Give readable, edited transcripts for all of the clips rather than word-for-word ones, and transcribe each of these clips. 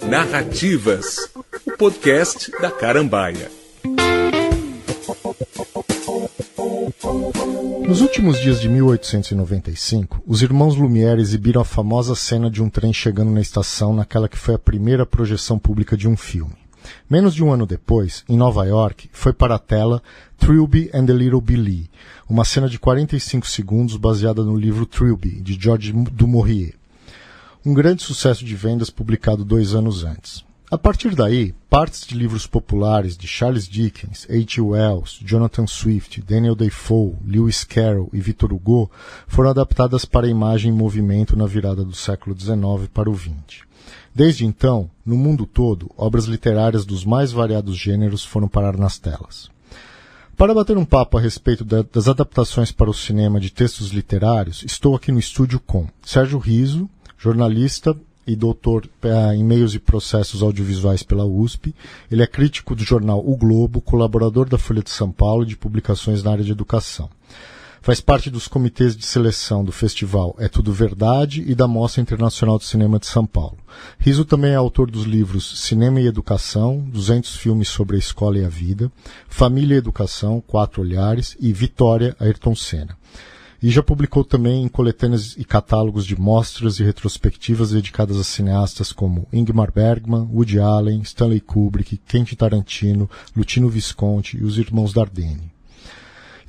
Narrativas, o podcast da Carambaia. Nos últimos dias de 1895, os irmãos Lumière exibiram a famosa cena de um trem chegando na estação naquela que foi a primeira projeção pública de um filme. Menos de um ano depois, em Nova York, foi para a tela Trilby and the Little Billy, uma cena de 45 segundos baseada no livro Trilby, de Georges du Maurier. Um grande sucesso de vendas publicado 2 anos antes. A partir daí, partes de livros populares de Charles Dickens, H. Wells, Jonathan Swift, Daniel Defoe, Lewis Carroll e Victor Hugo foram adaptadas para a imagem em movimento na virada do século XIX para o XX. Desde então, no mundo todo, obras literárias dos mais variados gêneros foram parar nas telas. Para bater um papo a respeito das adaptações para o cinema de textos literários, estou aqui no estúdio com Sérgio Riso, jornalista e doutor em meios e processos audiovisuais pela USP. Ele é crítico do jornal O Globo, colaborador da Folha de São Paulo e de publicações na área de educação. Faz parte dos comitês de seleção do festival É Tudo Verdade e da Mostra Internacional de Cinema de São Paulo. Riso também é autor dos livros Cinema e Educação, 200 filmes sobre a escola e a vida, Família e Educação, 4 olhares e Vitória, Ayrton Senna. E já publicou também em coletâneas e catálogos de mostras e retrospectivas dedicadas a cineastas como Ingmar Bergman, Woody Allen, Stanley Kubrick, Quentin Tarantino, Luchino Visconti e os irmãos Dardenne.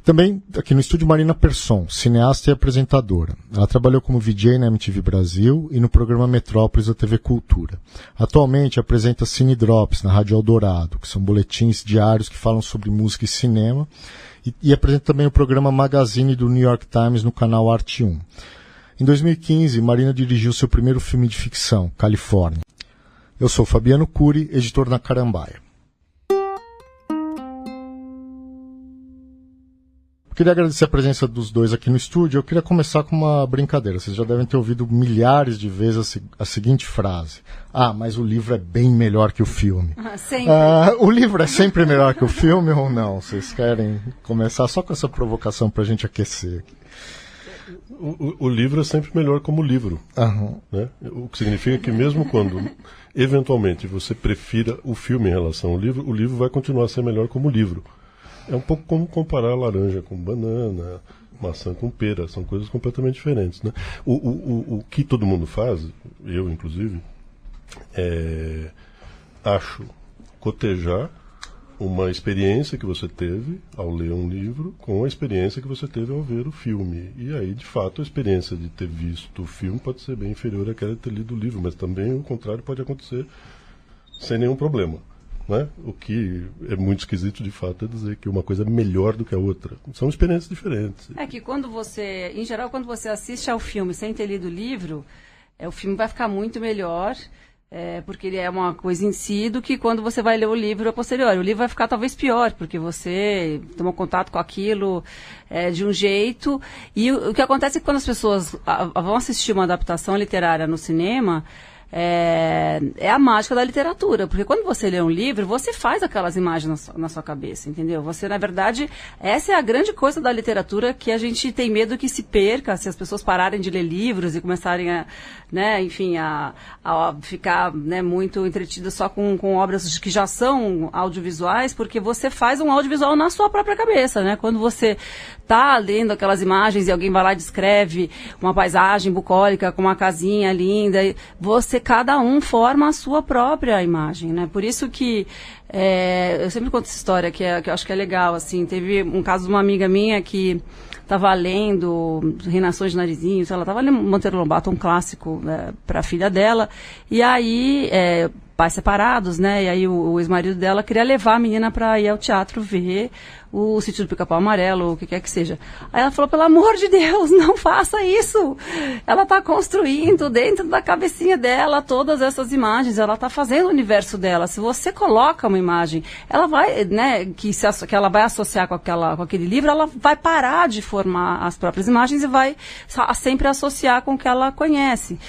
Também aqui no estúdio Marina Persson, cineasta e apresentadora. Ela trabalhou como VJ na MTV Brasil e no programa Metrópolis da TV Cultura. Atualmente apresenta Cine Drops na Rádio Eldorado, que são boletins diários que falam sobre música e cinema, e apresenta também o programa Magazine do New York Times no canal Arte 1. Em 2015, Marina dirigiu seu primeiro filme de ficção, Califórnia. Eu sou Fabiano Cury, editor na Carambaia. Eu queria agradecer a presença dos dois aqui no estúdio. Eu queria começar com uma brincadeira. Vocês já devem ter ouvido milhares de vezes a seguinte frase. Ah, mas o livro é bem melhor que o filme. Sempre. O livro é sempre melhor que o filme ou não? Vocês querem começar só com essa provocação para a gente aquecer aqui? O livro é sempre melhor como livro. Uhum. Né? O que significa que mesmo quando, eventualmente, você prefira o filme em relação ao livro, o livro vai continuar a ser melhor como livro. É um pouco como comparar laranja com banana, maçã com pera, são coisas completamente diferentes, né? O que todo mundo faz, eu inclusive, acho cotejar uma experiência que você teve ao ler um livro com a experiência que você teve ao ver o filme. E aí, de fato, a experiência de ter visto o filme pode ser bem inferior àquela de ter lido o livro, mas também o contrário pode acontecer sem nenhum problema. Né? O que é muito esquisito, de fato, é dizer que uma coisa é melhor do que a outra. São experiências diferentes. É que quando você, em geral, quando você assiste ao filme sem ter lido o livro, o filme vai ficar muito melhor, porque ele é uma coisa em si, do que quando você vai ler o livro a posteriori. O livro vai ficar talvez pior, porque você tomou contato com aquilo de um jeito. E o que acontece é que quando as pessoas vão assistir uma adaptação literária no cinema, é a mágica da literatura, porque quando você lê um livro, você faz aquelas imagens na sua cabeça, entendeu? Você, na verdade, essa é a grande coisa da literatura, que a gente tem medo que se perca se as pessoas pararem de ler livros e começarem a, né, enfim, a ficar, né, muito entretidas só com obras que já são audiovisuais, porque você faz um audiovisual na sua própria cabeça, né? Quando você está lendo aquelas imagens e alguém vai lá e descreve uma paisagem bucólica com uma casinha linda, cada um forma a sua própria imagem, né? Por isso que eu sempre conto essa história que eu acho que é legal, assim. Teve um caso de uma amiga minha que estava lendo Reinações de Narizinhos, ela estava lendo Monteiro Lobato, um clássico, para a filha dela, e aí pais separados, né? E aí o ex-marido dela queria levar a menina para ir ao teatro ver o Sítio do Pica-Pau Amarelo, o que quer que seja. Aí ela falou, pelo amor de Deus, não faça isso. Ela está construindo dentro da cabecinha dela todas essas imagens, ela está fazendo o universo dela. Se você coloca uma imagem, ela vai, né, que ela vai associar com aquele livro, ela vai parar de formar as próprias imagens e vai sempre associar com o que ela conhece.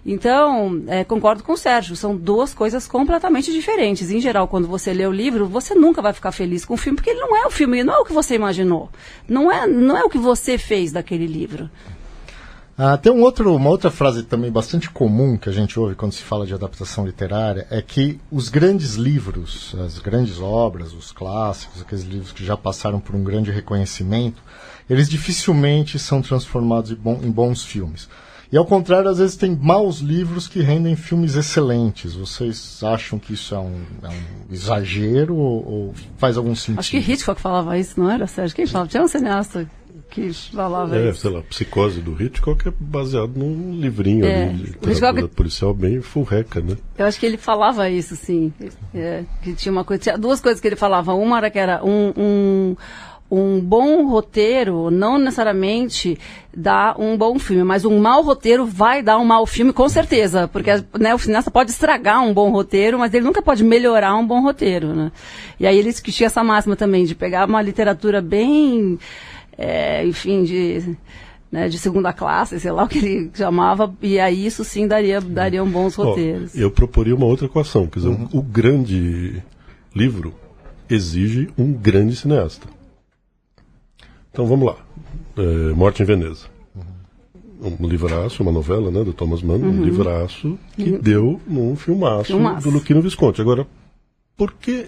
Então, concordo com o Sérgio, são duas coisas completamente diferentes. Em geral, quando você lê o livro, você nunca vai ficar feliz com o filme, porque ele não é o filme, não é o que você imaginou. Não é o que você fez daquele livro. Tem uma outra frase também bastante comum que a gente ouve quando se fala de adaptação literária, é que os grandes livros, as grandes obras, os clássicos, aqueles livros que já passaram por um grande reconhecimento, eles dificilmente são transformados em bons filmes. E ao contrário, às vezes tem maus livros que rendem filmes excelentes. Vocês acham que isso é um exagero ou faz algum sentido? Acho que Hitchcock falava isso, não era, Sérgio? Quem falava? Tinha um cineasta que falava isso. Sei lá, Psicose do Hitchcock é baseado num livrinho ali de literatura policial bem furreca, né? Eu acho que ele falava isso, sim. Que tinha duas coisas que ele falava. Uma era que era um bom roteiro não necessariamente dá um bom filme, mas um mau roteiro vai dar um mau filme, com certeza, porque o cineasta pode estragar um bom roteiro, mas ele nunca pode melhorar um bom roteiro, né? E aí ele tinha essa máxima também, de pegar uma literatura bem, enfim, de segunda classe, sei lá o que ele chamava, e aí isso sim dariam bons roteiros. Eu proporia uma outra equação, quer dizer, o grande livro exige um grande cineasta. Então vamos lá, Morte em Veneza. Um livraço, uma novela, né, do Thomas Mann, um livraço que deu num filmaço do Luchino Visconti. Agora, por que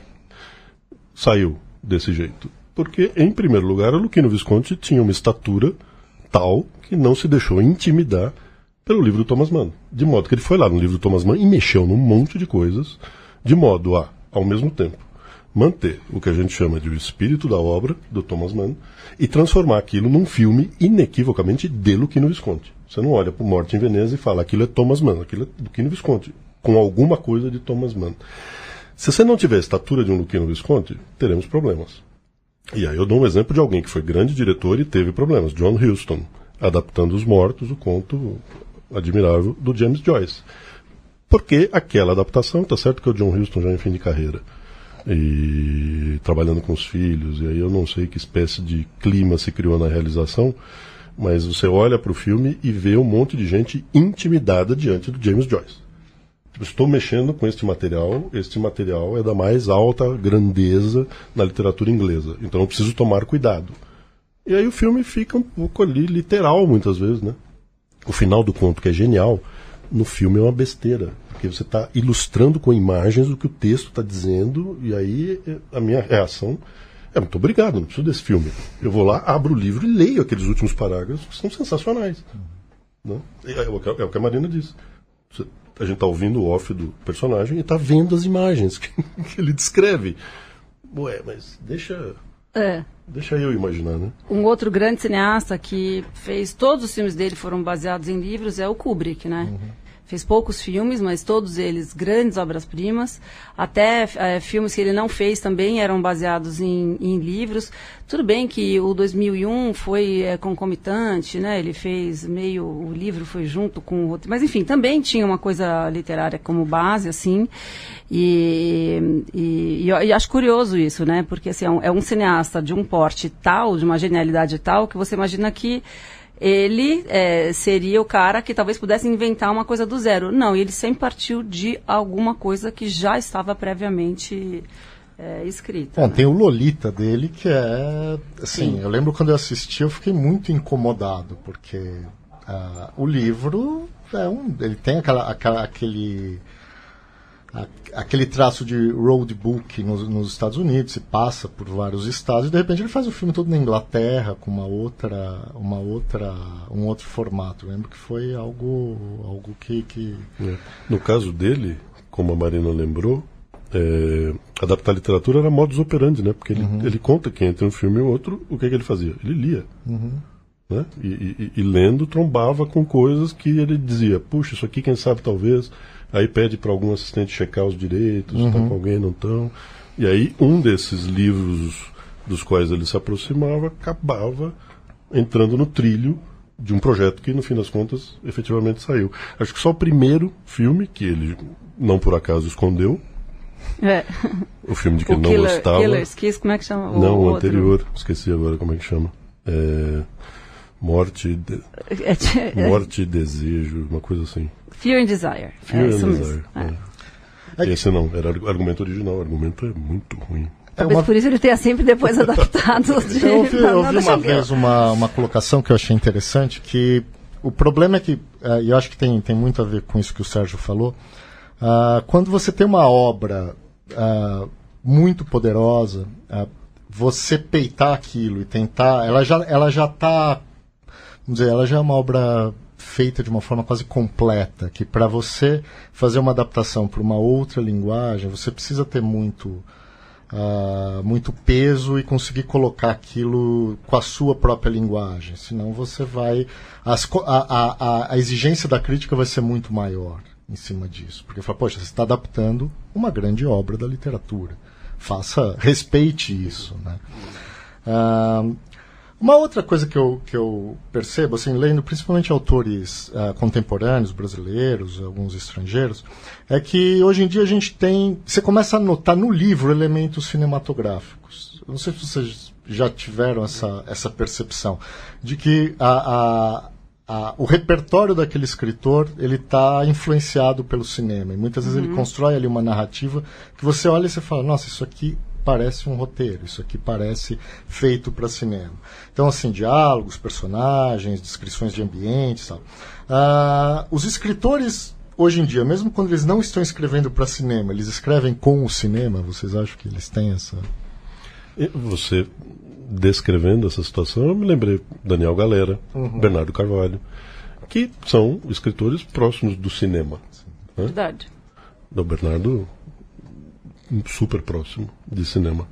saiu desse jeito? Porque, em primeiro lugar, o Luchino Visconti tinha uma estatura tal que não se deixou intimidar pelo livro do Thomas Mann. De modo que ele foi lá no livro do Thomas Mann e mexeu num monte de coisas, de modo a, ao mesmo tempo, manter o que a gente chama de o espírito da obra do Thomas Mann e transformar aquilo num filme inequivocamente de Luchino Visconti. Você não olha para Morte em Veneza e fala, aquilo é Thomas Mann, aquilo é Luchino Visconti, com alguma coisa de Thomas Mann. Se você não tiver a estatura de um Luchino Visconti, teremos problemas. E aí eu dou um exemplo de alguém que foi grande diretor e teve problemas, John Huston, adaptando Os Mortos, o conto admirável do James Joyce. Porque aquela adaptação, tá certo que o John Huston já é em fim de carreira, e trabalhando com os filhos, e aí eu não sei que espécie de clima se criou na realização, mas você olha para o filme e vê um monte de gente intimidada diante do James Joyce. Estou mexendo com este material é da mais alta grandeza na literatura inglesa, então eu preciso tomar cuidado. E aí o filme fica um pouco ali literal muitas vezes, né? O final do conto, que é genial, no filme é uma besteira, porque você está ilustrando com imagens o que o texto está dizendo, e aí a minha reação é muito obrigado, não preciso desse filme. Eu vou lá, abro o livro e leio aqueles últimos parágrafos que são sensacionais. Né? É o que a Marina disse. A gente está ouvindo o off do personagem e está vendo as imagens que ele descreve. Ué, mas deixa eu imaginar, né? Um outro grande cineasta que fez, todos os filmes dele foram baseados em livros, é o Kubrick, né? Fez poucos filmes, mas todos eles grandes obras-primas. Até filmes que ele não fez também eram baseados em livros. Tudo bem que o 2001 foi concomitante, né? Ele fez o livro foi junto com o roteiro. Mas, enfim, também tinha uma coisa literária como base, assim. E acho curioso isso, né? Porque, assim, é um cineasta de um porte tal, de uma genialidade tal, que você imagina que ele seria o cara que talvez pudesse inventar uma coisa do zero. Não, ele sempre partiu de alguma coisa que já estava previamente escrita. Bom, né? Tem o Lolita dele, que é... Assim, sim. Eu lembro quando eu assisti, eu fiquei muito incomodado, porque o livro ele tem aquele traço de road book nos Estados Unidos, se passa por vários estados e de repente ele faz o filme todo na Inglaterra com um outro formato. Eu lembro que foi algo que... No caso dele, como a Marina lembrou, adaptar a literatura era modus operandi, né? Porque ele conta que entre um filme e outro, o que ele fazia? Ele lia. Né? E lendo trombava com coisas que ele dizia, puxa, isso aqui quem sabe talvez... Aí pede para algum assistente checar os direitos, estão com alguém, não estão. E aí um desses livros dos quais ele se aproximava acabava entrando no trilho de um projeto que, no fim das contas, efetivamente saiu. Acho que só o primeiro filme, que ele não por acaso escondeu, o filme de que ele não gostava. Killer's Kiss, como é que chama? Não, o anterior, esqueci agora como é que chama. Morte e Desejo, uma coisa assim. Fear and Desire. Fear and isso Desire. mesmo. Esse não, era argumento original, o argumento é muito ruim. Talvez por isso ele tenha sempre depois adaptado. Eu ouvi uma vez uma colocação que eu achei interessante, que o problema é que, e eu acho que tem muito a ver com isso que o Sérgio falou, quando você tem uma obra muito poderosa, você peitar aquilo e tentar, ela já está, vamos dizer, ela já é uma obra feita de uma forma quase completa, que para você fazer uma adaptação para uma outra linguagem, você precisa ter muito peso e conseguir colocar aquilo com a sua própria linguagem, senão você vai... A exigência da crítica vai ser muito maior em cima disso, porque fala, poxa, você está adaptando uma grande obra da literatura, respeite isso, né? Uma outra coisa que eu percebo, assim, lendo principalmente autores contemporâneos, brasileiros, alguns estrangeiros, é que hoje em dia você começa a notar no livro elementos cinematográficos. Eu não sei se vocês já tiveram essa percepção de que o repertório daquele escritor ele está influenciado pelo cinema, e muitas vezes ele constrói ali uma narrativa que você olha e você fala, nossa, isso aqui parece um roteiro, isso aqui parece feito para cinema. Então, assim, diálogos, personagens, descrições de ambientes, tal. Os escritores, hoje em dia, mesmo quando eles não estão escrevendo para cinema, eles escrevem com o cinema, vocês acham que eles têm essa... Você descrevendo essa situação, eu me lembrei Daniel Galera, Bernardo Carvalho, que são escritores próximos do cinema. Né? Verdade. Do Bernardo... super próximo de cinema.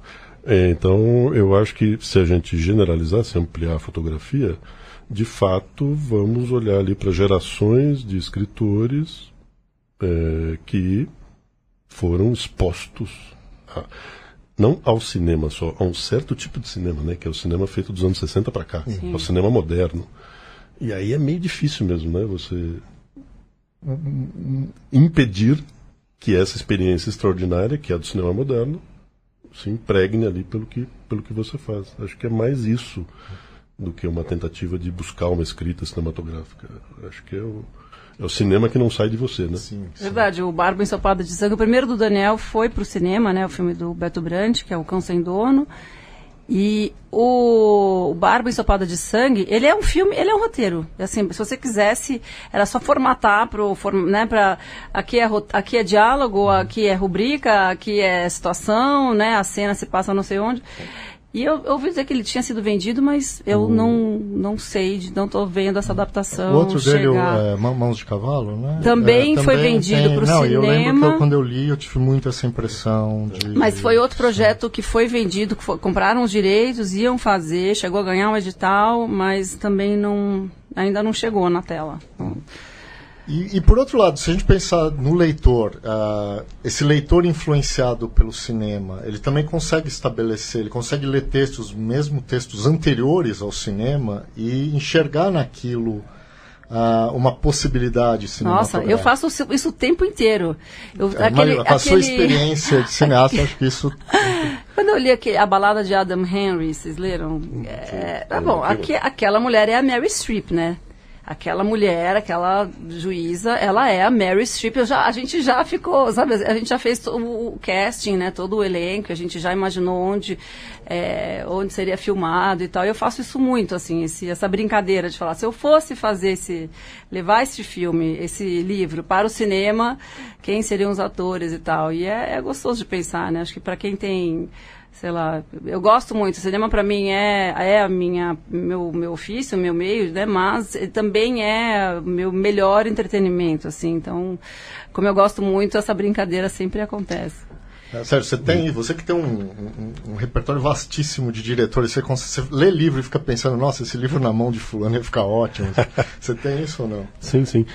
Então, eu acho que se a gente generalizar, se ampliar a fotografia, de fato, vamos olhar ali para gerações de escritores que foram expostos não ao cinema só, a um certo tipo de cinema, né, que é o cinema feito dos anos 60 para cá, é o cinema moderno. E aí é meio difícil mesmo, né, você impedir que essa experiência extraordinária, que é a do cinema moderno, se impregne ali pelo que você faz. Acho que é mais isso do que uma tentativa de buscar uma escrita cinematográfica. Acho que é o cinema que não sai de você, né? Sim. Verdade, o Barba Ensopada de Sangue, o primeiro do Daniel foi pro cinema, né? O filme do Beto Brandt, que é O Cão Sem Dono. E o Barba Ensopada de Sangue, ele é um filme, ele é um roteiro. Assim, se você quisesse, era só formatar aqui é diálogo, aqui é rubrica, aqui é situação, né? A cena se passa não sei onde. E eu ouvi dizer que ele tinha sido vendido, mas eu não sei, não estou vendo essa adaptação. O outro dele, Mãos de Cavalo, né? Também foi vendido para o cinema. Eu lembro que quando eu li, eu tive muito essa impressão de... Mas foi outro projeto que foi vendido, compraram os direitos, iam fazer, chegou a ganhar um edital, mas também ainda não chegou na tela. E por outro lado, se a gente pensar no leitor, esse leitor influenciado pelo cinema, ele também consegue estabelecer, ele consegue ler textos, mesmo textos anteriores ao cinema, e enxergar naquilo uma possibilidade cinematográfica. Nossa, eu faço isso o tempo inteiro. Com a sua experiência de cineasta, acho que isso... Quando eu li a balada de Adam Henry, vocês leram? Aquela mulher é a Meryl Streep, né? Aquela mulher, aquela juíza, ela é a Meryl Streep. A gente já ficou, sabe? A gente já fez o casting, né? Todo o elenco. A gente já imaginou onde seria filmado e tal. E eu faço isso muito, assim, essa brincadeira de falar. Se eu fosse levar esse filme, esse livro para o cinema, quem seriam os atores e tal? E é gostoso de pensar, né? Acho que para quem tem... sei lá, eu gosto muito, o cinema para mim é meu ofício, meu meio, né, mas também é meu melhor entretenimento, assim, então, como eu gosto muito, essa brincadeira sempre acontece. Sérgio, você que tem um repertório vastíssimo de diretores, você lê livro e fica pensando, nossa, esse livro na mão de fulano ia ficar ótimo. Você tem isso ou não? Sim, sim.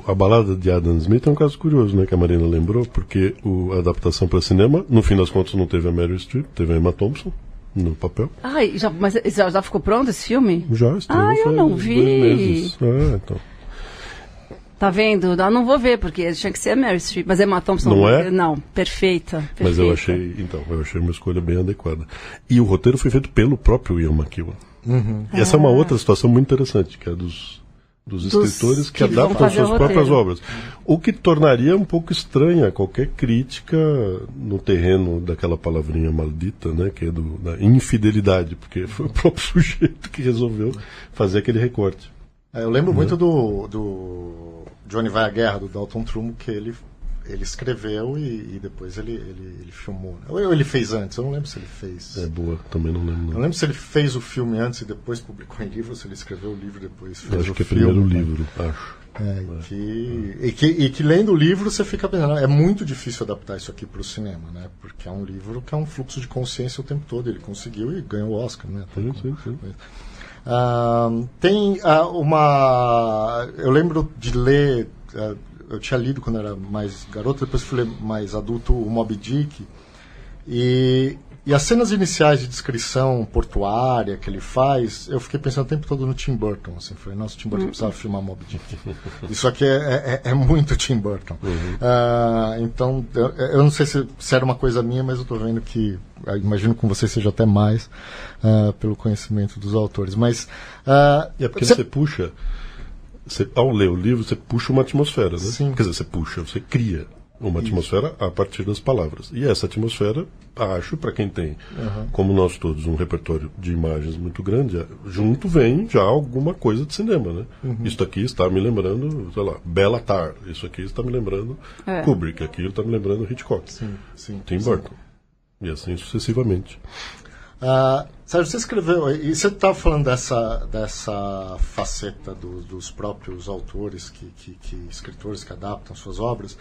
A balada de Adam Smith é um caso curioso, né, que a Marina lembrou, porque a adaptação para cinema, no fim das contas, não teve a Meryl Streep, teve a Emma Thompson no papel. Mas já ficou pronto esse filme? Já, esteve. Eu não vi. Então... Tá vendo? Eu não vou ver, porque tinha que ser a Meryl Streep, mas Emma Thompson... Não é? Não, perfeita. Mas eu achei uma escolha bem adequada. E o roteiro foi feito pelo próprio Ian McEwan. E essa é uma outra situação muito interessante, que é dos escritores que adaptam suas próprias obras. O que tornaria um pouco estranha qualquer crítica no terreno daquela palavrinha maldita, né, que é da infidelidade, porque foi o próprio sujeito que resolveu fazer aquele recorte. Eu lembro muito do Johnny Vai à Guerra, do Dalton Trumbo, que ele escreveu e depois ele filmou. Ou ele fez antes, eu não lembro se ele fez. É boa, também não lembro. Eu não lembro se ele fez o filme antes e depois publicou em livro, ou se ele escreveu o livro e depois fez o filme. Acho que é primeiro o livro, acho. Que lendo o livro você fica pensando, é muito difícil adaptar isso aqui para o cinema, né? Porque é um livro que é um fluxo de consciência o tempo todo. Ele conseguiu e ganhou o Oscar, né? Sim. Tem uma... Eu lembro de ler... eu tinha lido quando era mais garoto, depois fui ler mais adulto o Moby Dick, e as cenas iniciais de descrição portuária que ele faz, eu fiquei pensando o tempo todo no Tim Burton, assim, falei, nossa, o Tim Burton precisava filmar Moby Dick. Isso aqui é muito Tim Burton. Então, eu não sei se era uma coisa minha, mas eu estou vendo que, imagino que com você seja até mais, pelo conhecimento dos autores, mas... é porque você puxa... ao ler o livro, você puxa uma atmosfera, né? Sim. Quer dizer, você cria uma atmosfera a partir das palavras. E essa atmosfera, acho, para quem tem, como nós todos, um repertório de imagens muito grande, junto vem já alguma coisa de cinema, né? Isso aqui está me lembrando, sei lá, Bela Tarr. Isso aqui está me lembrando Kubrick. Aquilo está me lembrando Hitchcock. Tim Burton. E assim sucessivamente. Sérgio, você escreveu, e você estava falando dessa faceta dos próprios autores, escritores que adaptam suas obras.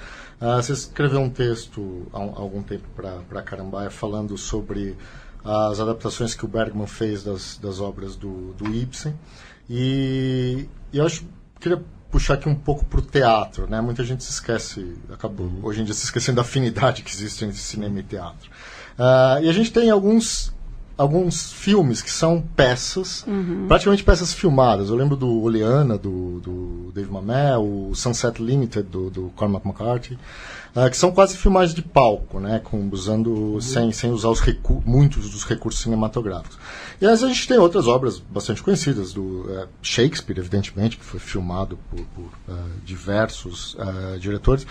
Você escreveu um texto há algum tempo para Carambaia falando sobre as adaptações que o Bergman fez das obras do Ibsen. E eu queria puxar aqui um pouco para o teatro, né? Muita gente se esquece, acabou hoje em dia se esquecendo da afinidade que existe entre cinema e teatro. E a gente tem alguns filmes que são peças, praticamente peças filmadas. Eu lembro do Oleana, do Dave Mamet, o Sunset Limited, do Cormac McCarthy, que são quase filmagens de palco, né, sem usar muitos dos recursos cinematográficos. E a gente tem outras obras bastante conhecidas, do Shakespeare, evidentemente, que foi filmado por diversos diretores,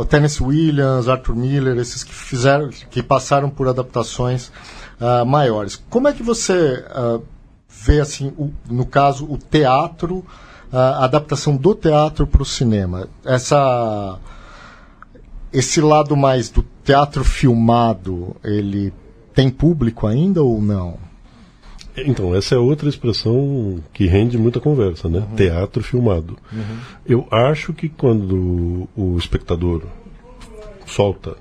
o Tennessee Williams, Arthur Miller, esses que passaram por adaptações maiores. Como é que você vê, assim, no caso, o teatro, a adaptação do teatro para o cinema? Esse lado mais do teatro filmado, ele tem público ainda ou não? Então, essa é outra expressão que rende muita conversa, né? Teatro filmado. Eu acho que quando o espectador solta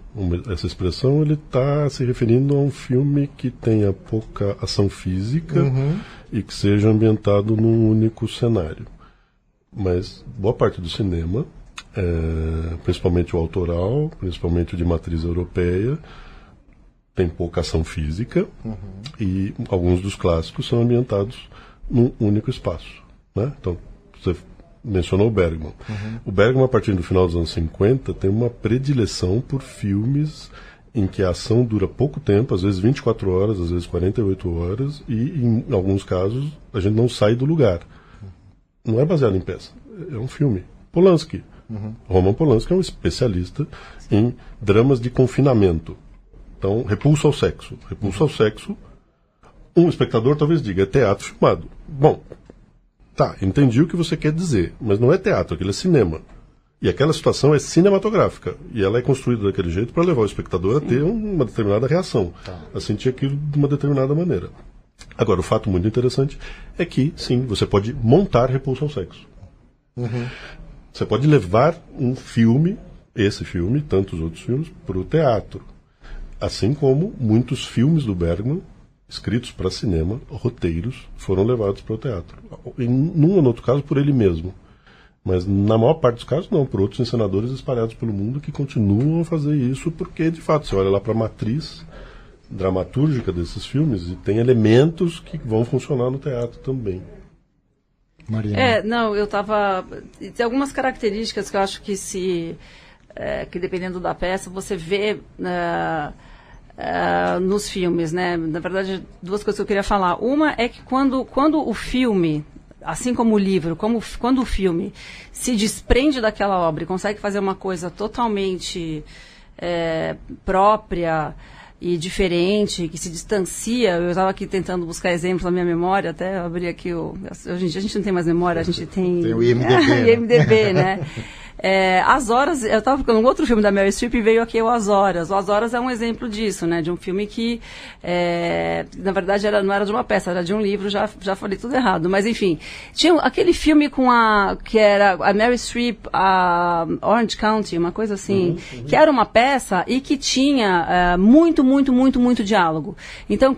essa expressão, ele está se referindo a um filme que tenha pouca ação física e que seja ambientado num único cenário. Mas boa parte do cinema, principalmente o autoral, principalmente o de matriz europeia, tem pouca ação física e alguns dos clássicos são ambientados num único espaço, né? Então, você mencionou o Bergman. O Bergman, a partir do final dos anos 50, tem uma predileção por filmes em que a ação dura pouco tempo, às vezes 24 horas, às vezes 48 horas, e em alguns casos a gente não sai do lugar. Não é baseado em peça, é um filme. Polanski. Roman Polanski é um especialista em dramas de confinamento. Então, Repulso ao Sexo. Repulso ao Sexo, um espectador talvez diga, é teatro filmado. Bom, tá, entendi o que você quer dizer, mas não é teatro, aquilo é cinema. E aquela situação é cinematográfica. E ela é construída daquele jeito para levar o espectador a ter uma determinada reação, a sentir aquilo de uma determinada maneira. Agora, o fato muito interessante é que, sim, você pode montar Repulso ao Sexo. Você pode levar um filme, esse filme, tantos outros filmes, para o teatro. Assim como muitos filmes do Bergman, escritos para cinema, roteiros, foram levados para o teatro. Em num ou outro caso, por ele mesmo. Mas na maior parte dos casos, não, por outros encenadores espalhados pelo mundo que continuam a fazer isso, porque, de fato, você olha lá para a matriz dramatúrgica desses filmes e tem elementos que vão funcionar no teatro também. Não, eu estava... Tem algumas características que eu acho que que dependendo da peça, você vê... nos filmes, né? Na verdade, duas coisas que eu queria falar. Uma é que quando o filme, assim como o livro, quando o filme se desprende daquela obra e consegue fazer uma coisa totalmente própria e diferente, que se distancia. Eu estava aqui tentando buscar exemplos na minha memória, até abri aqui hoje em dia a gente não tem mais memória, a gente tem o IMDb, IMDb, né? As Horas, eu estava ficando um outro filme da Meryl Streep e veio aqui o As Horas. O As Horas é um exemplo disso, né? De um filme que, na verdade, não era de uma peça, era de um livro, já falei tudo errado. Mas, enfim, tinha aquele filme que era a Meryl Streep, a Orange County, uma coisa assim, que era uma peça e que tinha muito diálogo. Então,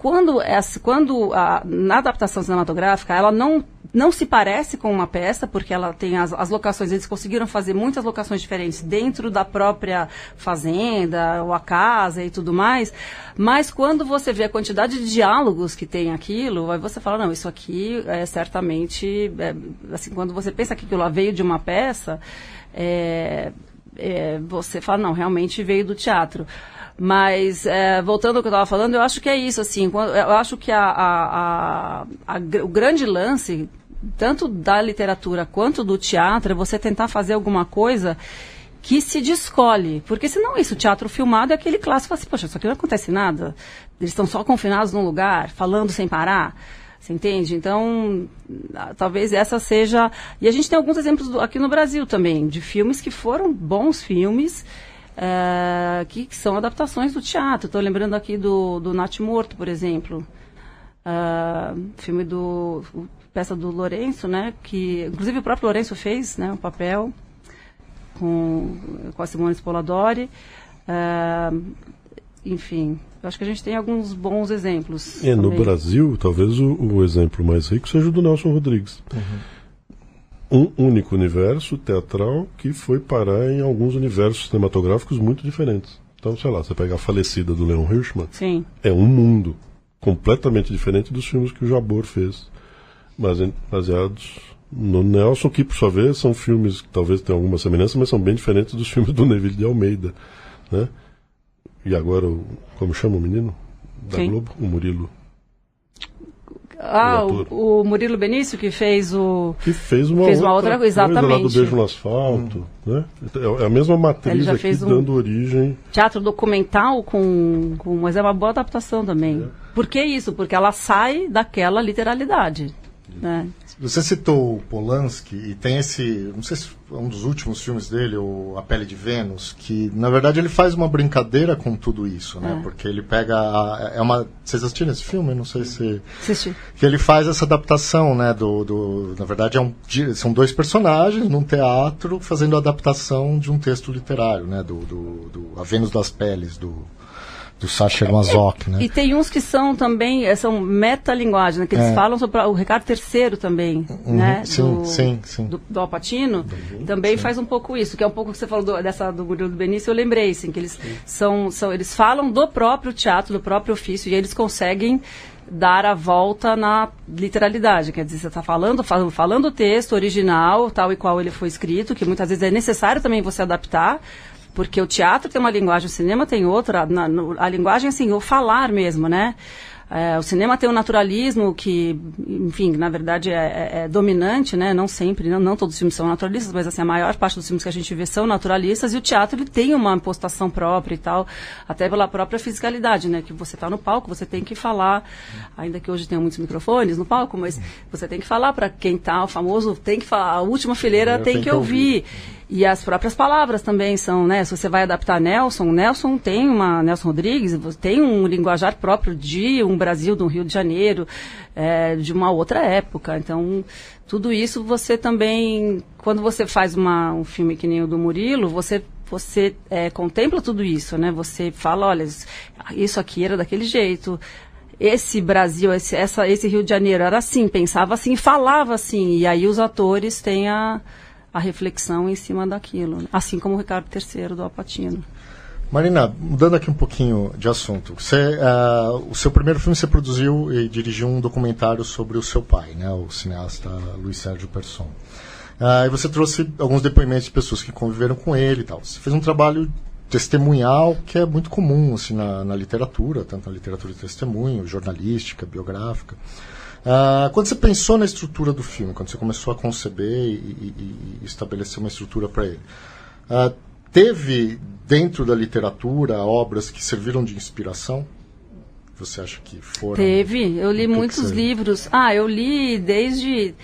na adaptação cinematográfica, ela não se parece com uma peça, porque ela tem as locações, eles conseguiram fazer muitas locações diferentes dentro da própria fazenda, ou a casa e tudo mais, mas quando você vê a quantidade de diálogos que tem aquilo, aí você fala, não, isso aqui é certamente, assim, quando você pensa que aquilo lá veio de uma peça, você fala, não, realmente veio do teatro. Mas, voltando ao que eu estava falando, eu acho que é isso, assim, eu acho que o grande lance, tanto da literatura quanto do teatro, é você tentar fazer alguma coisa que se descole, porque senão isso, o teatro filmado é aquele clássico, assim, poxa, isso aqui não acontece nada, eles estão só confinados num lugar, falando sem parar, você entende? Então, talvez essa seja... E a gente tem alguns exemplos aqui no Brasil também, de filmes que foram bons filmes, que são adaptações do teatro. Estou lembrando aqui do Nath Morto, por exemplo. Filme peça do Lourenço, né? Que inclusive o próprio Lourenço fez, né, um papel com a Simone Spoladori. Enfim, eu acho que a gente tem alguns bons exemplos. No Brasil, talvez o exemplo mais rico seja o do Nelson Rodrigues. Um único universo teatral que foi parar em alguns universos cinematográficos muito diferentes. Então, sei lá, você pega A Falecida do Leon Hirschman, sim, é um mundo completamente diferente dos filmes que o Jabor fez, mas baseados no Nelson, que por sua vez são filmes que talvez tenham alguma semelhança, mas são bem diferentes dos filmes do Neville de Almeida, né? E agora, como chama o menino da Sim. Globo? O Murilo. O Murilo Benício, que fez o... Que fez uma outra coisa exatamente. Lá do Beijo no Asfalto, né? É a mesma matriz aqui dando origem... Teatro documental mas é uma boa adaptação também. Por que isso? Porque ela sai daquela literalidade, né? Você citou o Polanski e tem não sei se é um dos últimos filmes dele, A Pele de Vênus, que na verdade ele faz uma brincadeira com tudo isso, né? Porque ele pega vocês assistiram esse filme? Eu não sei se... Assisti. Que ele faz essa adaptação, né? Na verdade são dois personagens num teatro fazendo a adaptação de um texto literário, né? A Vênus das Peles, do Sacher Masoch, né? E tem uns que são também, são metalinguagem, né? Que eles falam sobre o Ricardo III também, né? Sim. Do Al Pacino, também faz um pouco isso, que é um pouco que você falou do Murilo Benício, eu lembrei, assim, que eles eles falam do próprio teatro, do próprio ofício, e eles conseguem dar a volta na literalidade, quer dizer, você está falando o texto original, tal e qual ele foi escrito, que muitas vezes é necessário também você adaptar, porque o teatro tem uma linguagem, o cinema tem outra, a linguagem, assim, o falar mesmo, né? O cinema tem um naturalismo que, enfim, na verdade é dominante, né? Não sempre, não todos os filmes são naturalistas, mas assim, a maior parte dos filmes que a gente vê são naturalistas, e o teatro ele tem uma impostação própria e tal, até pela própria fisicalidade, né? Que você está no palco, você tem que falar, ainda que hoje tenha muitos microfones no palco, mas você tem que falar para quem está, o famoso tem que falar, a última fileira tem que ouvir. E as próprias palavras também são, né? Se você vai adaptar Nelson Rodrigues tem um linguajar próprio de um Brasil, do Rio de Janeiro, de uma outra época. Então, tudo isso você também, quando você faz um filme que nem o do Murilo, você contempla tudo isso, né? Você fala, olha, isso aqui era daquele jeito. Esse Brasil, esse Rio de Janeiro era assim, pensava assim, falava assim. E aí os atores têm a reflexão em cima daquilo, né? Assim como o Ricardo III do Al Pacino. Marina, mudando aqui um pouquinho de assunto, o seu primeiro filme você produziu e dirigiu um documentário sobre o seu pai, né, o cineasta Luiz Sérgio Persson. E você trouxe alguns depoimentos de pessoas que conviveram com ele e tal. Você fez um trabalho testemunhal, que é muito comum assim, na literatura, tanto na literatura de testemunho, jornalística, biográfica. Quando você pensou na estrutura do filme, quando você começou a conceber e estabelecer uma estrutura para ele, teve dentro da literatura obras que serviram de inspiração? Você acha que foram? Teve, eu li muitos livros. Eu li desde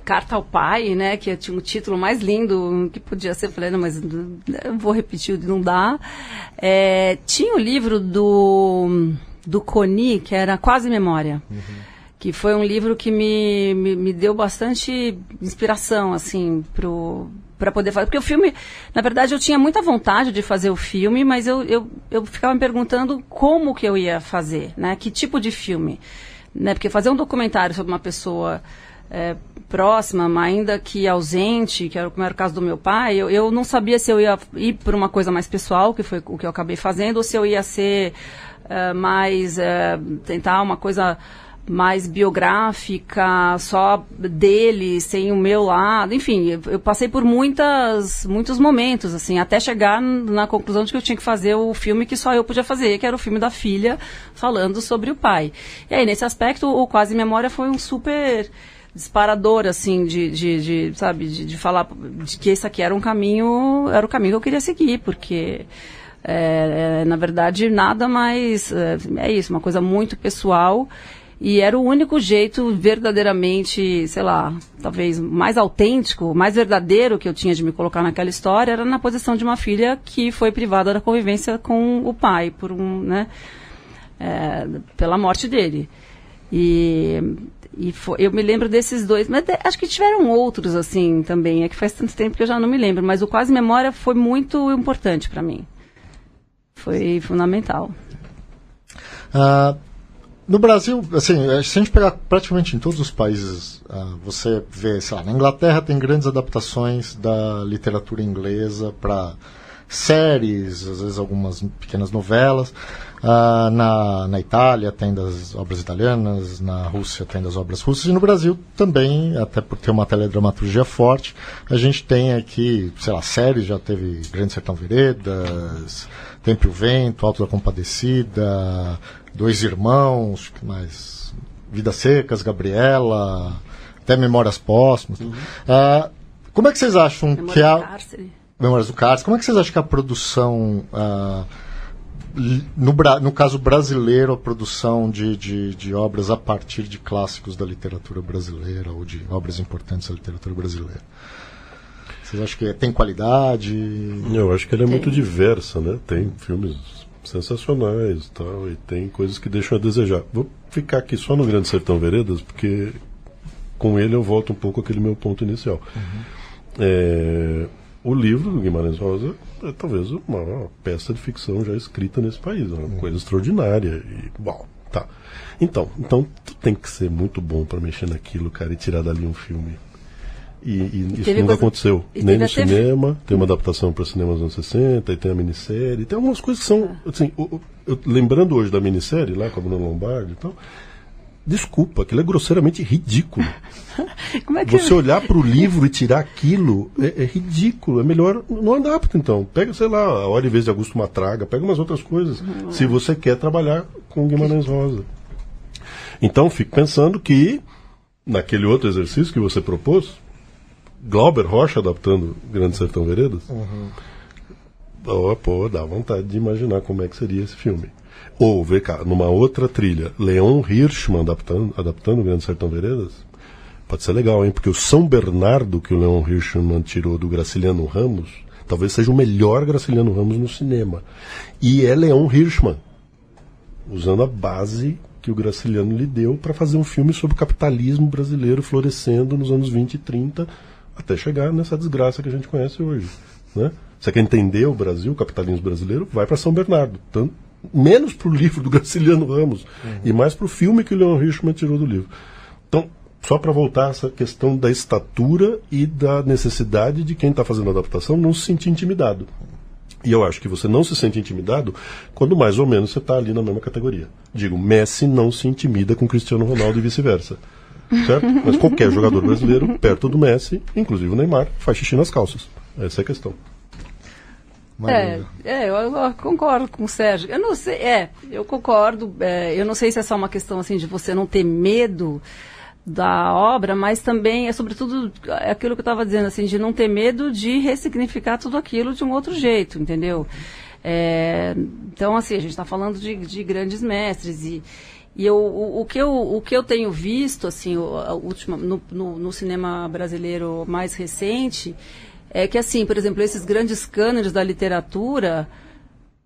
Carta ao Pai, né, que tinha um título mais lindo que podia ser, falei, não, mas eu vou repetir, não dá. Tinha o livro do Coni, que era Quase Memória. Que foi um livro que me deu bastante inspiração, assim, para poder fazer. Porque o filme, na verdade, eu tinha muita vontade de fazer o filme, mas eu ficava me perguntando como que eu ia fazer, né? Que tipo de filme, né? Porque fazer um documentário sobre uma pessoa próxima, mas ainda que ausente, como era o caso do meu pai, eu não sabia se eu ia ir por uma coisa mais pessoal, que foi o que eu acabei fazendo, ou se eu ia ser tentar uma coisa mais biográfica, só dele, sem o meu lado, enfim, eu passei por muitos momentos, assim, até chegar na conclusão de que eu tinha que fazer o filme que só eu podia fazer, que era o filme da filha, falando sobre o pai. E aí, nesse aspecto, o Quase Memória foi um super disparador, assim, de falar de que esse aqui era o caminho que eu queria seguir, porque na verdade, nada mais, isso, uma coisa muito pessoal. E era o único jeito verdadeiramente, sei lá, talvez mais autêntico, mais verdadeiro que eu tinha de me colocar naquela história, era na posição de uma filha que foi privada da convivência com o pai, pela morte dele. Eu me lembro desses dois, mas acho que tiveram outros, assim, também, é que faz tanto tempo que eu já não me lembro, mas o Quase Memória foi muito importante para mim. Foi fundamental. No Brasil, assim, se a gente pegar praticamente em todos os países, você vê, sei lá, na Inglaterra tem grandes adaptações da literatura inglesa para séries, às vezes algumas pequenas novelas. Na Itália tem das obras italianas, na Rússia tem das obras russas, e no Brasil também, até por ter uma teledramaturgia forte, a gente tem aqui, sei lá, séries, já teve Grande Sertão Veredas, Tempo e o Vento, Alto da Compadecida, Dois Irmãos, que mais? Vidas Secas, Gabriela, até Memórias Póstumas. Como é que vocês acham que Memórias do Cárcere. Como é que vocês acham que a produção, no caso brasileiro, a produção de obras a partir de clássicos da literatura brasileira ou de obras importantes da literatura brasileira? Vocês acham que tem qualidade? Eu acho que ela é muito diversa, né? Tem filmes sensacionais tal, e tem coisas que deixam a desejar. Vou ficar aqui só no Grande Sertão Veredas, porque com ele eu volto um pouco àquele meu ponto inicial. O livro do Guimarães Rosa é talvez uma peça de ficção já escrita nesse país, uma coisa extraordinária. Então tu tem que ser muito bom para mexer naquilo, cara, e tirar dali um filme. E isso nunca aconteceu. Nem no cinema, tem uma adaptação para cinema dos anos 60, e tem a minissérie, tem algumas coisas que são, assim, lembrando hoje da minissérie, lá com a Bruna Lombardi e tal, desculpa, aquilo é grosseiramente ridículo. Como é que você olhar para o livro e tirar aquilo é ridículo, é melhor não adapta então. Pega, sei lá, A Hora e Vez de Augusto Matraga, pega umas outras coisas, se você quer trabalhar com Guimarães Rosa. Então, fico pensando que, naquele outro exercício que você propôs, Glauber Rocha adaptando Grande Sertão Veredas, dá vontade de imaginar como é que seria esse filme. Ou, vê cá, numa outra trilha, Leon Hirschman adaptando Grande Sertão Veredas, pode ser legal, hein? Porque o São Bernardo que o Leon Hirschman tirou do Graciliano Ramos, talvez seja o melhor Graciliano Ramos no cinema. E é Leon Hirschman, usando a base que o Graciliano lhe deu para fazer um filme sobre o capitalismo brasileiro florescendo nos anos 20 e 30, até chegar nessa desgraça que a gente conhece hoje, né? Você quer entender o Brasil, o capitalismo brasileiro, vai para São Bernardo. Tanto, menos para o livro do Graciliano Ramos e mais para o filme que o Leon Hirschman tirou do livro. Então, só para voltar a essa questão da estatura e da necessidade de quem está fazendo a adaptação não se sentir intimidado. E eu acho que você não se sente intimidado quando mais ou menos você está ali na mesma categoria. Digo, Messi não se intimida com Cristiano Ronaldo e vice-versa. Certo? Mas qualquer jogador brasileiro, perto do Messi, inclusive o Neymar, faz xixi nas calças. Essa é a questão. Eu concordo com o Sérgio. Eu não sei, eu concordo. Eu não sei se é só uma questão assim de você não ter medo da obra, mas também sobretudo aquilo que eu estava dizendo, assim, de não ter medo de ressignificar tudo aquilo de um outro jeito, entendeu? Então, assim, a gente está falando de grandes mestres e o que eu tenho visto, assim, no cinema brasileiro mais recente, é que, assim, por exemplo, esses grandes cânones da literatura,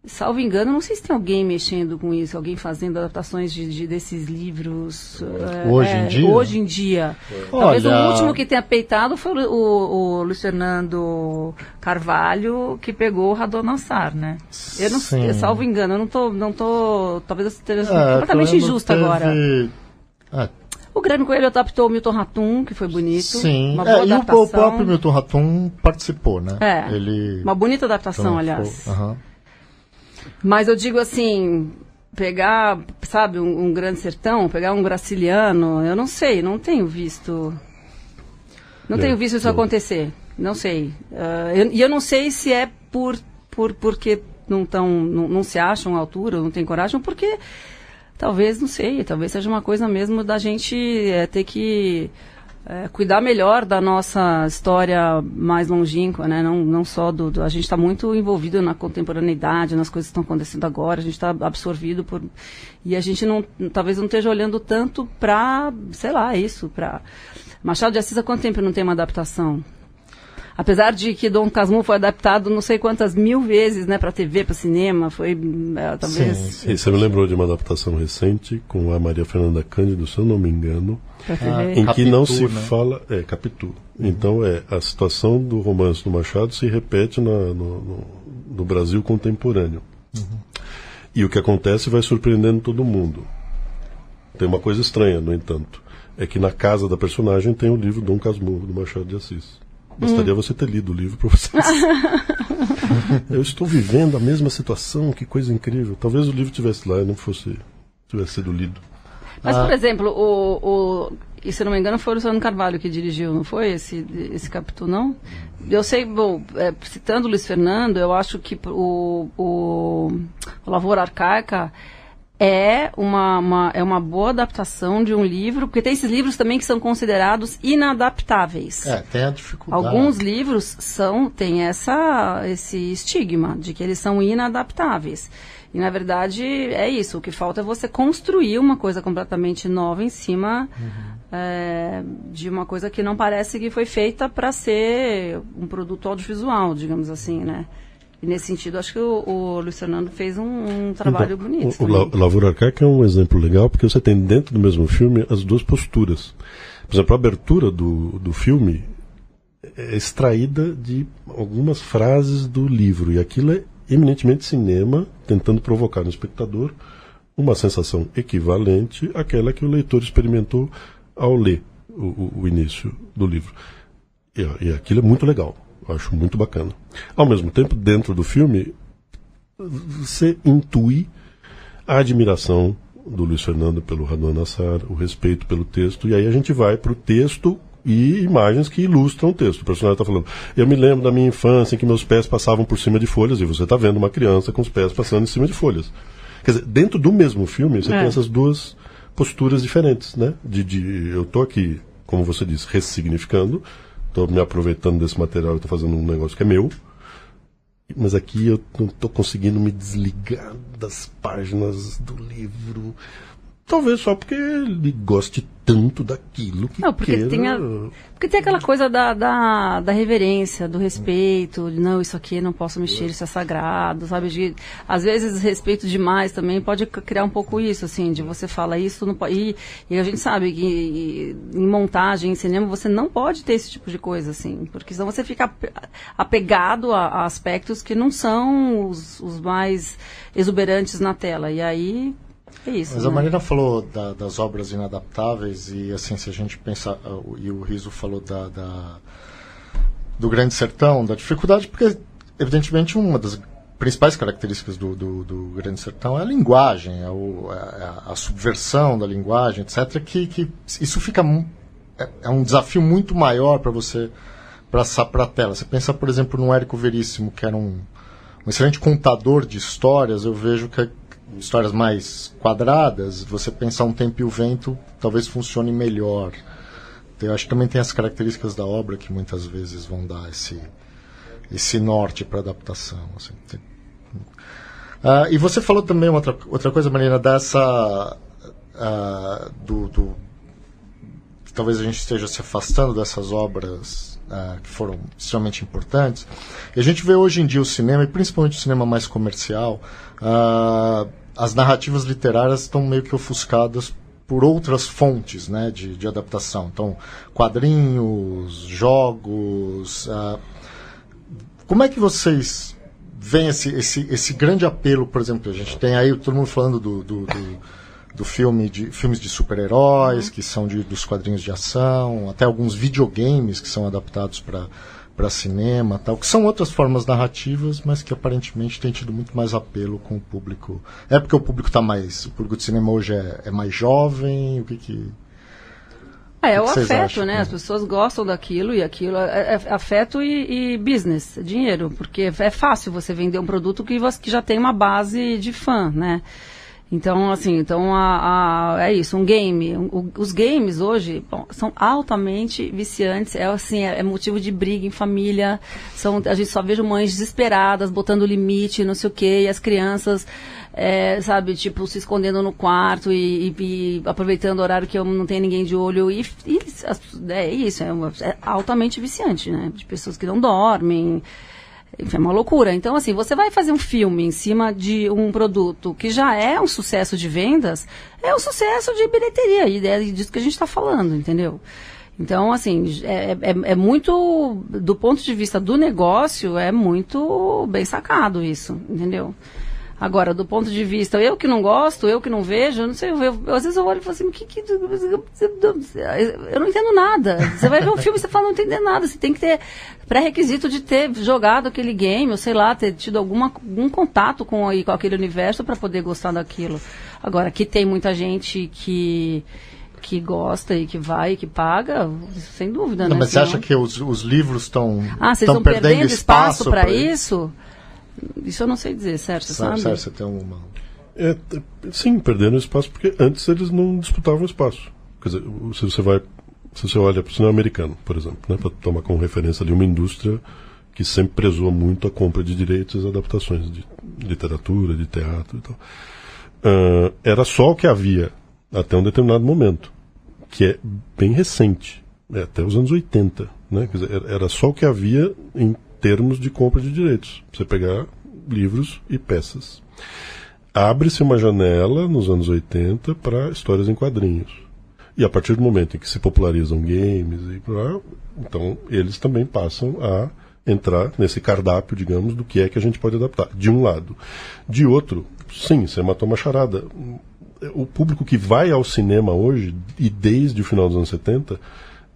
salvo engano, não sei se tem alguém mexendo com isso, alguém fazendo adaptações desses livros hoje em dia. Talvez o último que tenha peitado foi o Luiz Fernando Carvalho, que pegou o Radonassar, né? Eu não sei, salvo engano, eu não tô talvez eu esteja completamente injusta agora. O Grande Coelho adaptou o Milton Ratum, que foi bonito. Sim, uma boa adaptação. E o próprio Milton Ratum participou, né? Uma bonita adaptação, aliás. Mas eu digo assim, pegar, sabe, um Grande Sertão, pegar um Graciliano, eu não sei, não tenho visto isso acontecer, não sei. E eu não sei se é porque não se acham à altura, não tem coragem, ou porque talvez, não sei, talvez seja uma coisa mesmo da gente ter que cuidar melhor da nossa história mais longínqua, né? Não só a gente está muito envolvido na contemporaneidade, nas coisas que estão acontecendo agora, a gente está absorvido e a gente talvez não esteja olhando tanto para, sei lá, para Machado de Assis. Há quanto tempo não tem uma adaptação? Apesar de que Dom Casmurro foi adaptado não sei quantas mil vezes, né, para TV, para cinema, foi talvez... Sim. Você me lembrou de uma adaptação recente com a Maria Fernanda Cândido, se eu não me engano, em que não se fala... Capitu. Então, a situação do romance do Machado se repete no Brasil contemporâneo. E o que acontece vai surpreendendo todo mundo. Tem uma coisa estranha, no entanto, é que na casa da personagem tem o livro Dom Casmurro, do Machado de Assis. Bastaria você ter lido o livro para você. Eu estou vivendo a mesma situação, que coisa incrível. Talvez o livro tivesse lá e não tivesse sido lido. Mas, por exemplo, e se não me engano, foi o Luciano Carvalho que dirigiu, não foi esse Capitu, não? Eu sei, citando o Luiz Fernando, eu acho que o Lavoura Arcaica é uma boa adaptação de um livro, porque tem esses livros também que são considerados inadaptáveis. Tem a dificuldade. Alguns livros têm esse estigma de que eles são inadaptáveis. E, na verdade, é isso. O que falta é você construir uma coisa completamente nova em cima de uma coisa que não parece que foi feita para ser um produto audiovisual, digamos assim, né? E nesse sentido, acho que o Luiz Fernando fez um trabalho bonito. O Lavoura Arcaica é um exemplo legal, porque você tem dentro do mesmo filme as duas posturas. Por exemplo, a abertura do filme é extraída de algumas frases do livro, e aquilo é eminentemente cinema, tentando provocar no espectador uma sensação equivalente àquela que o leitor experimentou ao ler o início do livro. E aquilo é muito legal. Acho muito bacana. Ao mesmo tempo, dentro do filme, você intui a admiração do Luiz Fernando pelo Radonassar, o respeito pelo texto, e aí a gente vai para o texto e imagens que ilustram o texto. O personagem está falando, eu me lembro da minha infância em que meus pés passavam por cima de folhas, e você está vendo uma criança com os pés passando em cima de folhas. Quer dizer, dentro do mesmo filme, você tem essas duas posturas diferentes, né? Eu estou aqui, como você disse, ressignificando, estou me aproveitando desse material e estou fazendo um negócio que é meu, mas aqui eu não estou conseguindo me desligar das páginas do livro. Talvez só porque ele goste tanto daquilo que porque tem aquela coisa da reverência, do respeito, de não, isso aqui não posso mexer, isso é sagrado, sabe? Às vezes respeito demais também pode criar um pouco isso, assim, de você falar isso, não pode, e a gente sabe que em montagem, em cinema, você não pode ter esse tipo de coisa, assim, porque senão você fica apegado a aspectos que não são os mais exuberantes na tela, e aí... É isso, mas né? a Marina falou das obras inadaptáveis e assim, se a gente pensar, e o Riso falou do Grande Sertão, da dificuldade, porque evidentemente uma das principais características do Grande Sertão é a linguagem, a subversão da linguagem, etc., que isso fica é um desafio muito maior para você passar para a tela. Você pensa, por exemplo, no Érico Veríssimo, que era um excelente contador de histórias, eu vejo que histórias mais quadradas, você pensar Um Tempo e o Vento talvez funcione melhor. Eu acho que também tem as características da obra que muitas vezes vão dar esse norte para adaptação. Assim. E você falou também outra coisa, Marina, dessa que talvez a gente esteja se afastando dessas obras que foram extremamente importantes. E a gente vê hoje em dia o cinema, e principalmente o cinema mais comercial, as narrativas literárias estão meio que ofuscadas por outras fontes, né, de adaptação. Então, quadrinhos, jogos. Como é que vocês veem esse grande apelo? Por exemplo, a gente tem aí todo mundo falando do filmes de super-heróis, que são dos quadrinhos de ação, até alguns videogames que são adaptados para cinema, tal, que são outras formas narrativas, mas que aparentemente têm tido muito mais apelo com o público. É porque o público o público de cinema hoje é mais jovem? O que É o vocês afeto, acham? né? As pessoas gostam daquilo, e aquilo é afeto e business, dinheiro, porque é fácil você vender um produto que já tem uma base de fã, né? Então, assim, é isso, um game. Os games hoje, são altamente viciantes, é motivo de briga em família, a gente só vejo mães desesperadas, botando limite, não sei o quê, e as crianças, sabe, tipo, se escondendo no quarto e aproveitando o horário que não tem ninguém de olho, é isso, é altamente viciante, né, de pessoas que não dormem. É uma loucura. Então, assim, você vai fazer um filme em cima de um produto que já é um sucesso de vendas, é um sucesso de bilheteria, e é disso que a gente está falando, entendeu? Então, assim, é muito, do ponto de vista do negócio, é muito bem sacado isso, entendeu? Agora, do ponto de vista, eu que não gosto, eu que não vejo, eu não sei, às vezes eu olho e falo assim, eu não entendo nada. Você vai ver um filme e você fala, não entender nada. Você tem que ter pré-requisito de ter jogado aquele game, ou sei lá, ter tido algum contato com aquele universo para poder gostar daquilo. Agora, aqui tem muita gente que gosta e que vai e que paga, sem dúvida, não, né? mas você acha que os livros estão vocês estão perdendo espaço para isso? Isso eu não sei dizer, certo? Sabe? Você tem uma... Sim, perdendo espaço, porque antes eles não disputavam espaço. Quer dizer, se você olha para o cinema americano, por exemplo, né, para tomar como referência ali uma indústria que sempre prezou muito a compra de direitos e adaptações de literatura, de teatro e tal. Era só o que havia até um determinado momento, que é bem recente, até os anos 80. Né? Quer dizer, era só o que havia em termos de compra de direitos. Você pegar livros e peças. Abre-se uma janela nos anos 80 para histórias em quadrinhos. E a partir do momento em que se popularizam games, então eles também passam a entrar nesse cardápio, digamos, do que é que a gente pode adaptar. De um lado. De outro, sim, você matou uma charada. O público que vai ao cinema hoje, e desde o final dos anos 70,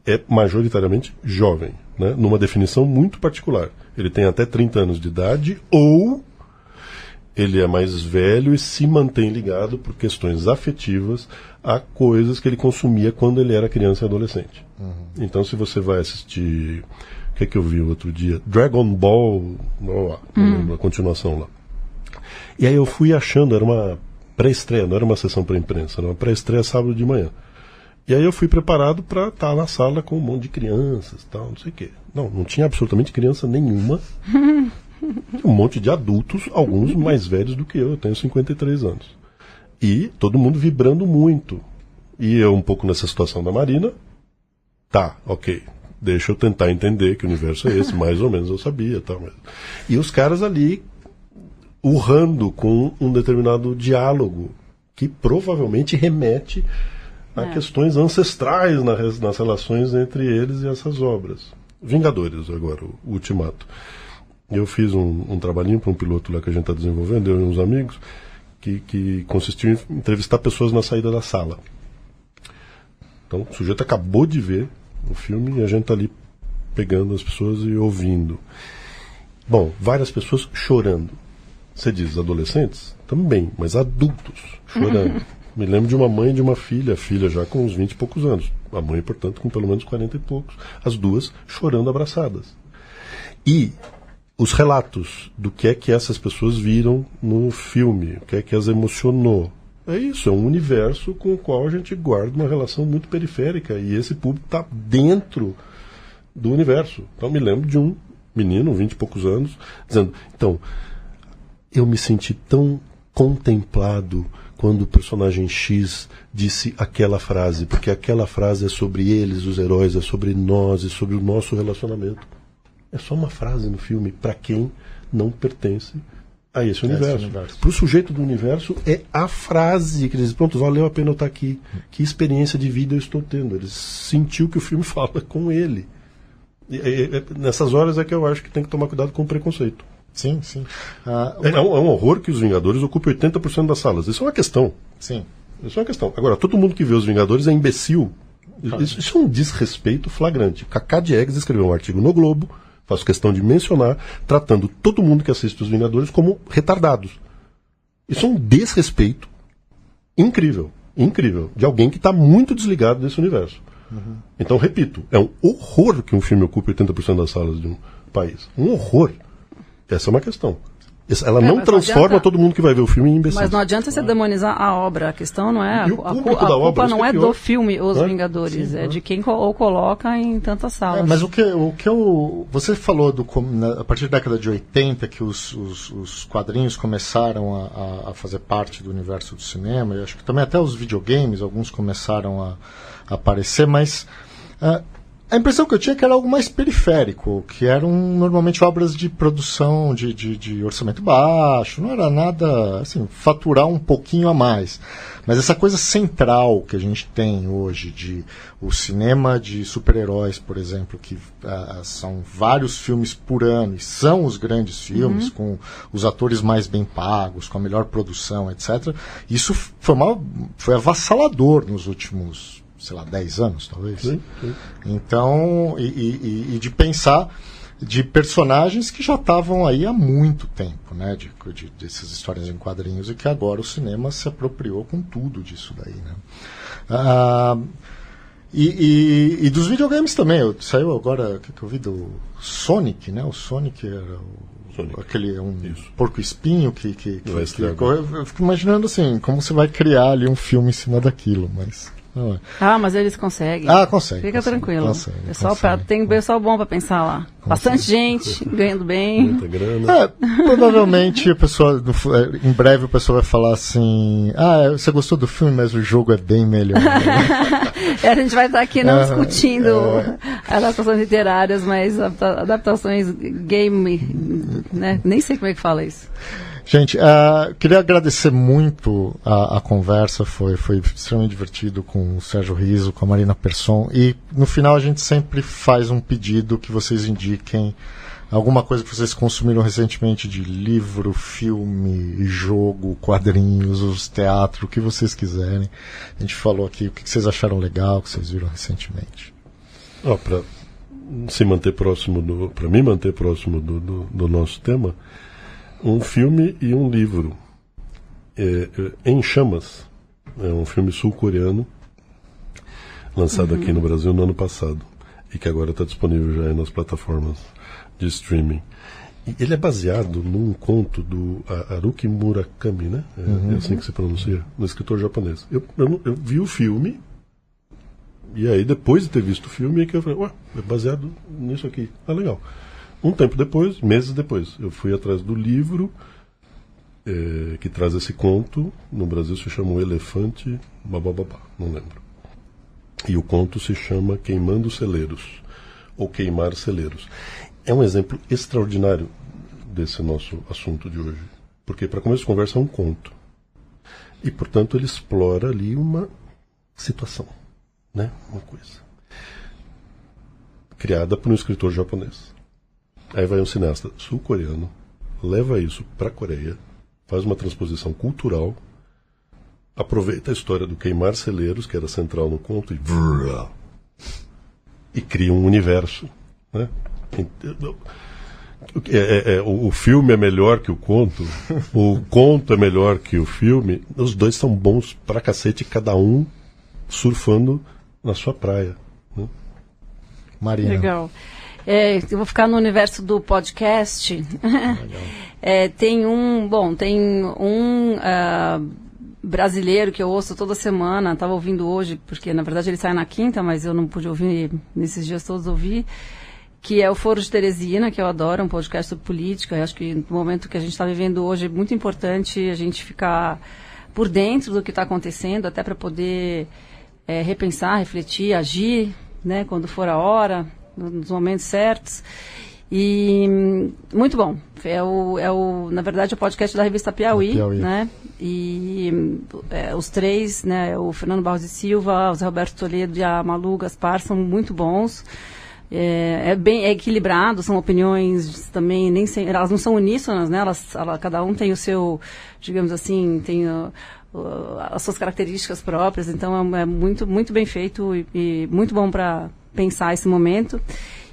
é majoritariamente jovem, né? Numa definição muito particular. Ele tem até 30 anos de idade, ou ele é mais velho e se mantém ligado por questões afetivas a coisas que ele consumia quando ele era criança e adolescente. Então, se você vai assistir... O que é que eu vi o outro dia? Dragon Ball, não lembro a continuação lá. E aí eu fui achando, era uma pré-estreia, não era uma sessão para imprensa, era uma pré-estreia sábado de manhã. E aí eu fui preparado para estar na sala com um monte de crianças, tal, não sei o quê. Não tinha absolutamente criança nenhuma. Um monte de adultos, alguns mais velhos do que eu tenho 53 anos. E todo mundo vibrando muito. E eu um pouco nessa situação da Marina. Tá, ok. Deixa eu tentar entender que universo é esse, mais ou menos eu sabia. Tal, mas... E os caras ali urrando com um determinado diálogo que provavelmente remete a questões ancestrais nas relações entre eles e essas obras. Vingadores, agora, o Ultimato. Eu fiz um trabalhinho para um piloto lá que a gente está desenvolvendo, eu e uns amigos, que consistiu em entrevistar pessoas na saída da sala. Então, o sujeito acabou de ver o filme e a gente está ali pegando as pessoas e ouvindo. Bom, várias pessoas chorando. Você diz adolescentes? Também, mas adultos chorando. Me lembro de uma mãe e de uma filha, a filha já com uns 20 e poucos anos. A mãe, portanto, com pelo menos 40 e poucos. As duas chorando abraçadas. E os relatos do que é que essas pessoas viram no filme, o que é que as emocionou. É isso, é um universo com o qual a gente guarda uma relação muito periférica, e esse público está dentro do universo. Então me lembro de um menino, 20 e poucos anos, dizendo, então, eu me senti tão contemplado quando o personagem X disse aquela frase, porque aquela frase é sobre eles, os heróis, é sobre nós, é sobre o nosso relacionamento. É só uma frase no filme para quem não pertence a esse universo. Para o sujeito do universo é a frase que ele diz, pronto, valeu a pena eu estar aqui. Que experiência de vida eu estou tendo. Ele sentiu que o filme fala com ele. Nessas horas é que eu acho que tem que tomar cuidado com o preconceito. Sim, sim. É um horror que os Vingadores ocupem 80% das salas. Isso é uma questão. Sim. Isso é uma questão. Agora, todo mundo que vê os Vingadores é imbecil. Isso é um desrespeito flagrante. Cacá Diegues escreveu um artigo no Globo, faço questão de mencionar, tratando todo mundo que assiste os Vingadores como retardados. Isso é um desrespeito incrível, incrível, de alguém que está muito desligado desse universo. Uhum. Então, repito, é um horror que um filme ocupe 80% das salas de um país. Um horror. Essa é uma questão. Ela não transforma todo mundo que vai ver o filme em imbecil. Mas não adianta você demonizar a obra. A questão não é... A culpa não é do filme Os Vingadores. Sim, é de quem o coloca em tantas salas. Mas você falou a partir da década de 80 que os quadrinhos começaram a fazer parte do universo do cinema. Eu acho que também até os videogames, alguns começaram a aparecer, mas... a impressão que eu tinha é que era algo mais periférico, que eram normalmente obras de produção de orçamento baixo, não era nada, assim, faturar um pouquinho a mais. Mas essa coisa central que a gente tem hoje, de o cinema de super-heróis, por exemplo, que são vários filmes por ano, e são os grandes filmes, com os atores mais bem pagos, com a melhor produção, etc. Isso foi avassalador nos últimos... 10 anos, talvez. Sim. Então, e de pensar de personagens que já estavam aí há muito tempo, né? Dessas histórias em quadrinhos, e que agora o cinema se apropriou com tudo disso daí, né? E dos videogames também. Saiu agora, o que eu vi do Sonic, né? O Sonic era aquele porco-espinho que eu fico imaginando assim, como você vai criar ali um filme em cima daquilo, mas... mas eles conseguem. Consegue. Fica tranquilo. Tem pessoal bom para pensar lá. Bastante gente ganhando bem. Muita grana. Provavelmente em breve o pessoal vai falar assim: você gostou do filme, mas o jogo é bem melhor. A gente vai estar aqui não discutindo adaptações literárias, mas adaptações game, né? Nem sei como é que fala isso. Gente, queria agradecer muito a conversa, foi extremamente divertido com o Sérgio Riso, com a Marina Persson, e no final a gente sempre faz um pedido que vocês indiquem alguma coisa que vocês consumiram recentemente de livro, filme, jogo, quadrinhos, teatro, o que vocês quiserem. A gente falou aqui o que vocês acharam legal, o que vocês viram recentemente. Para me manter próximo do nosso tema, um filme e um livro. Em Chamas, é um filme sul-coreano, lançado aqui no Brasil no ano passado, e que agora está disponível já nas plataformas de streaming. E ele é baseado num conto do Haruki Murakami, né? É assim que se pronuncia, um escritor japonês. Eu vi o filme, e aí depois de ter visto o filme, é que eu falei, é baseado nisso aqui. Legal. Um tempo depois, meses depois, eu fui atrás do livro que traz esse conto. No Brasil se chama O Elefante Babababá, não lembro. E o conto se chama Queimando Celeiros, ou Queimar Celeiros. É um exemplo extraordinário desse nosso assunto de hoje. Porque, para começo de conversa, é um conto. E, portanto, ele explora ali uma situação, né? Uma coisa. Criada por um escritor japonês. Aí vai um cineasta sul-coreano, leva isso para a Coreia, faz uma transposição cultural, aproveita a história do Queimar Celeiros, que era central no conto, e cria um universo. Né? O filme é melhor que o conto é melhor que o filme. Os dois são bons pra cacete, cada um surfando na sua praia. Né? Marina. Legal. Eu vou ficar no universo do podcast. Tem um brasileiro que eu ouço toda semana, estava ouvindo hoje, porque na verdade ele sai na quinta, mas eu não pude ouvir nesses dias todos, que é o Foro de Teresina, que eu adoro, um podcast sobre política. Eu acho que no momento que a gente está vivendo hoje é muito importante a gente ficar por dentro do que está acontecendo, até para poder repensar, refletir, agir, né, quando for a hora, nos momentos certos. E muito bom. Na verdade, o podcast da revista Piauí, né? E os três, né? O Fernando Barros e Silva, o Zé Roberto Toledo e a Malu Gaspar são muito bons. Bem equilibrado, são opiniões também, elas não são uníssonas, né? Cada um tem o seu, digamos assim, tem as suas características próprias, então é muito, muito bem feito e muito bom para pensar esse momento.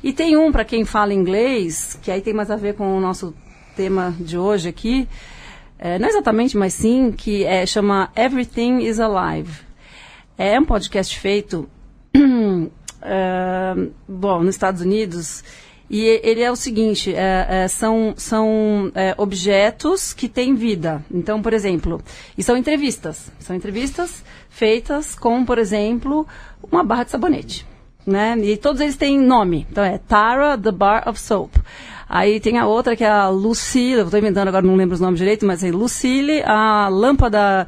E tem um, para quem fala inglês, que aí tem mais a ver com o nosso tema de hoje aqui, não exatamente, mas sim, que chama Everything is Alive. É um podcast feito nos Estados Unidos, e ele é o seguinte, são objetos que têm vida. Então, por exemplo, e são entrevistas feitas com, por exemplo, uma barra de sabonete, né? E todos eles têm nome. Então Tara, the Bar of Soap. Aí tem a outra que é a Lucille, eu estou inventando agora, não lembro os nomes direito, mas é Lucille, a lâmpada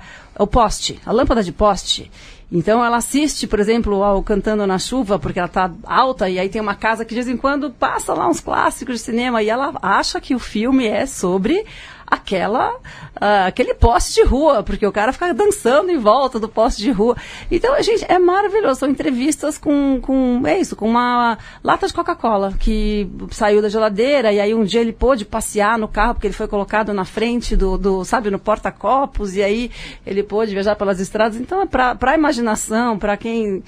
de poste. Então ela assiste, por exemplo, ao Cantando na Chuva, porque ela está alta, e aí tem uma casa que de vez em quando passa lá uns clássicos de cinema, e ela acha que o filme é sobre aquele poste de rua, porque o cara fica dançando em volta do poste de rua. Então, gente, é maravilhoso. São entrevistas com uma lata de Coca-Cola que saiu da geladeira, e aí um dia ele pôde passear no carro, porque ele foi colocado na frente sabe, no porta-copos, e aí ele pôde viajar pelas estradas. Então, é para a imaginação, para quem,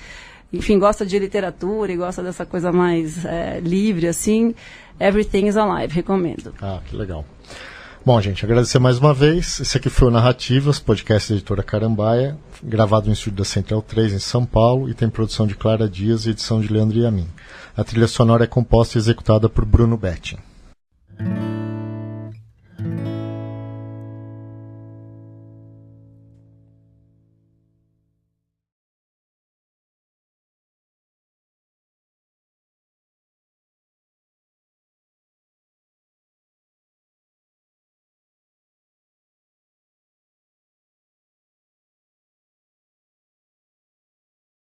enfim, gosta de literatura e gosta dessa coisa mais livre, assim, Everything is Alive, recomendo. Ah, que legal. Bom, gente, agradecer mais uma vez. Esse aqui foi o Narrativas, podcast da editora Carambaia, gravado no estúdio da Central 3 em São Paulo, e tem produção de Clara Dias e edição de Leandro Yamin. A trilha sonora é composta e executada por Bruno Betting.